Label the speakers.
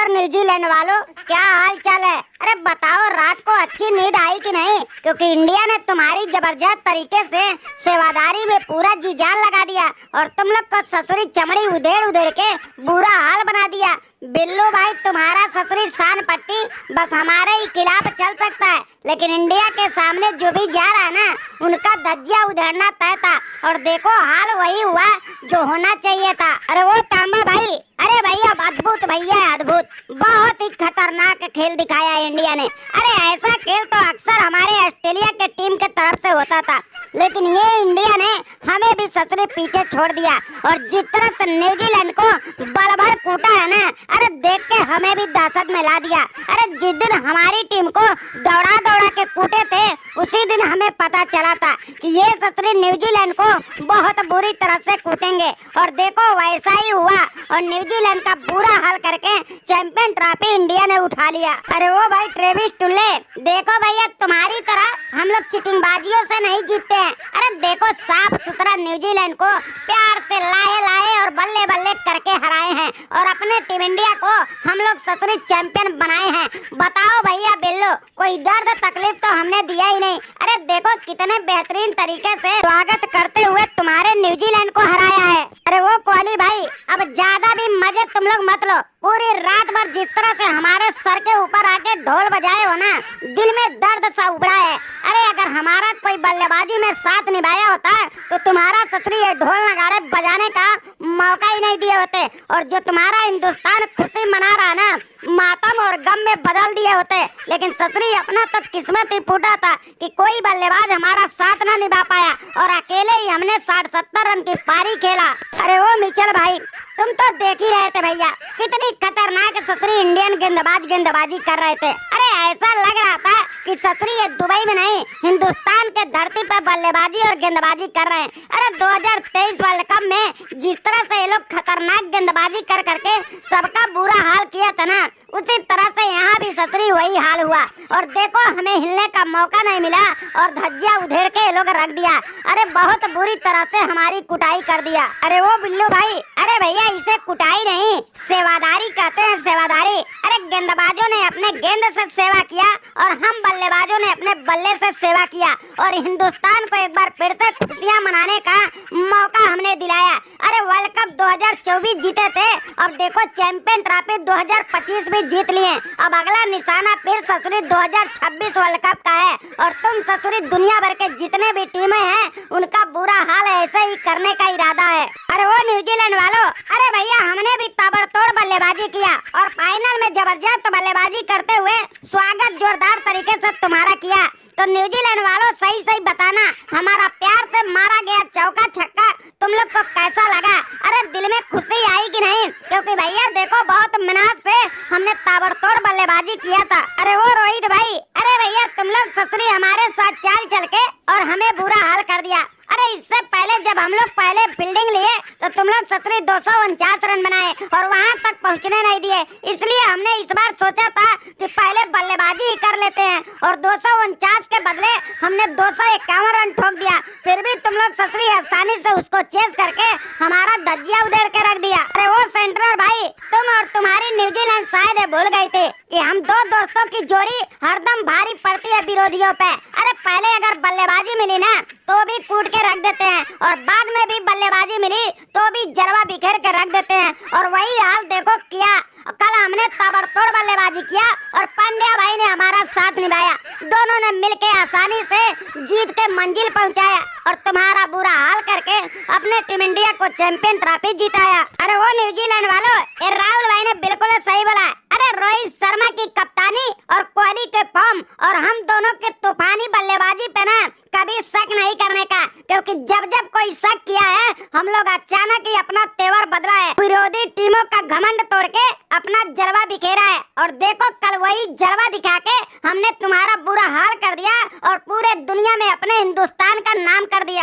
Speaker 1: नमस्कार न्यूजीलैंड वालों, क्या हाल चाल है। अरे बताओ रात को अच्छी नींद आई कि नहीं, क्योंकि इंडिया ने तुम्हारी जबरदस्त तरीके से सेवादारी में पूरा जी जान लगा दिया और तुम लोग को ससुरी चमड़ी उधेड़ उधेड़ के बुरा हाल बना दिया। बिल्लू भाई तुम्हारा ससुरी शान पट्टी बस हमारे ही खिलाफ चल सकता है, लेकिन इंडिया के सामने जो भी जा रहा है ना उनका धज्जिया उधेड़ना तय था और देखो हाल वही हुआ जो होना चाहिए था। अरे वो तांबा भाई, अरे भैया अद्भुत भैया अद्भुत, बहुत ही खतरनाक खेल दिखाया इंडिया ने। अरे ऐसा खेल तो अक्सर हमारे ऑस्ट्रेलिया के टीम के तरफ से होता था, लेकिन ये इंडिया ने हमें भी ससुरी पीछे छोड़ दिया और जिस तरह से न्यूजीलैंड को बल भर कूटा है ना, अरे देख के हमें भी दहशत में ला दिया। अरे जिस दिन हमारी टीम को दौड़ा दौड़ा के कूटे थे उसी दिन हमें पता चला था कि ये ससुरी न्यूजीलैंड को बहुत बुरी तरह से कूटेंगे और देखो वैसा ही हुआ और न्यूजीलैंड का बुरा हाल करके चैंपियन ट्रॉफी इंडिया ने उठा लिया। अरे वो भाई ट्रेविस टुल्ले, देखो भैया तुम्हारी तरह हम लोग चिटिंगबाजियों से नहीं जीतते हैं। अरे देखो साफ सुथरा न्यूजीलैंड को प्यार से लाए लाए और बल्ले बल्ले करके हराए हैं और अपने टीम इंडिया को हम लोग ससुरी चैंपियन बनाए हैं। बताओ भैया बिल्लो, कोई दर्द तकलीफ तो हमने दिया ही नहीं। अरे देखो कितने बेहतरीन तरीके से स्वागत करते हुए तुम्हारे न्यूजीलैंड को हराया है। अरे वो कोहली भाई, अब ज्यादा भी मजे तुम लोग मत लो। पूरी रात भर जिस तरह से हमारे सर के ऊपर आके ढोल बजाए हो ना, दिल में दर्द सा उभरा है। अरे अगर हमारा कोई बल्लेबाजी में साथ निभाया होता तो तुम्हारा ससुरी ये ढोल नगाड़े बजाने का मौका ही नहीं दिए होते और जो तुम्हारा हिंदुस्तान खुशी मना रहा ना मातम और गम में बदल दिए होते। लेकिन ससुरी अपना तो किस्मत ही फूटा था कि कोई बल्लेबाज हमारा साथ ना निभा पाया और अकेले ही हमने 60-70 रन की पारी खेला। अरे वो मिचेल भाई, तुम तो देख ही रहे थे भैया कितनी खतरनाक ससुरी इंडियन गेंदबाजी कर रहे थे। अरे ऐसा लग रहा था कि ससुरी ये दुबई में नहीं हिंदुस्तान के धरती पर बल्लेबाजी और गेंदबाजी कर रहे हैं। अरे 2023 वर्ल्ड कप में जिस तरह से ये लोग खतरनाक गेंदबाजी कर करके सबका बुरा हाल किया था ना, उसी तरह से यहाँ भी ससुरी वही हाल हुआ और देखो हमें हिलने का मौका नहीं मिला और धज्जिया उधेड़ के ये लोग रख दिया। अरे बहुत बुरी तरह से हमारी कुटाई कर दिया। अरे वो बिल्लू भाई, अरे भैया इसे कुटाई नहीं सेवादारी कहते हैं, सेवादारी। अरे गेंदबाजों ने अपने गेंद से सेवा किया और हम बल्लेबाजों ने अपने बल्ले से सेवा किया और हिंदुस्तान को एक बार फिर से खुशियां मनाने का मौका हमने दिलाया। अरे वर्ल्ड कप 2024 जीते थे, अब देखो चैंपियन ट्रॉफी 2025 भी जीत लिए। अब अगला निशाना फिर ससुरी 2026 वर्ल्ड कप का है और तुम ससुरी दुनिया भर के जितने भी टीमें हैं उनका बुरा हाल ऐसे ही करने का इरादा है। अरे वो न्यूजीलैंड वालों, अरे भैया हमने भी ताबड़तोड़ बल्लेबाजी किया और फाइनल में जबरदस्त बल्लेबाजी करते हुए स्वागत जोरदार तरीके से तुम्हारा किया। तो न्यूजीलैंड वालों सही सही बताना हमारा प्यार से मारा गया चौका छक्का तुम लोग को कैसा लगा। अरे दिल में खुशी आई कि नहीं, क्योंकि भैया देखो बहुत मेहनत से हमने ताबड़तोड़ बल्लेबाजी किया था। अरे वो रोहित भाई, अरे भैया तुम लोग ससुरी हमारे साथ चाल चल के और हमें बुरा हाल कर दिया। अरे इससे पहले जब हम लोग पहले फील्डिंग लिए तो तुम लोग ससुरी 249 रन बनाए और वहां तक पहुंचने नहीं दिए, इसलिए हमने इस बार सोचा था कि पहले बल्लेबाजी ही कर लेते हैं और 249 के बदले हमने 251 रन ठोक दिया। फिर भी तुम लोग ससुरी आसानी से उसको चेस करके हमारा धज्जिया उधेड़ के रख दिया। अरे वो सेंट्रल भाई, तुम और तुम्हारी न्यूजीलैंड शायद भूल गए थे कि हम दो दोस्तों की जोड़ी हरदम भारी पड़ती है विरोधियों पे। अरे पहले अगर बल्लेबाजी मिली ना तो भी कूट के रख देते हैं और बाद में भी बल्लेबाजी मिली तो भी जलवा बिखेर के रख देते हैं और वही हाल देखो किया। कल हमने ताबड़तोड़ बल्लेबाजी किया और पांड्या भाई ने हमारा साथ निभाया, दोनों ने मिलकर आसानी से जीत के मंजिल पहुंचाया और तुम्हारा बुरा हाल करके अपने टीम इंडिया को चैंपियन ट्रॉफी जिताया। अरे वो न्यूजीलैंड वालों, ये राहुल भाई ने बिल्कुल सही बोला। अरे रोहित शर्मा की कप्तानी और कोहली के फॉर्म और हम दोनों के तूफानी बल्लेबाजी पे ना कभी शक नहीं करने का, क्योंकि जब जब कोई शक किया है हम लोग अचानक ही अपना तेवर बदला है, विरोधी टीमों का घमंड तोड़ के अपना जलवा बिखेरा है और देखो कल वही जलवा दिखा के हमने तुम्हारा बुरा हाल कर दिया और पूरे दुनिया में अपने हिंदुस्तान का नाम कर दिया।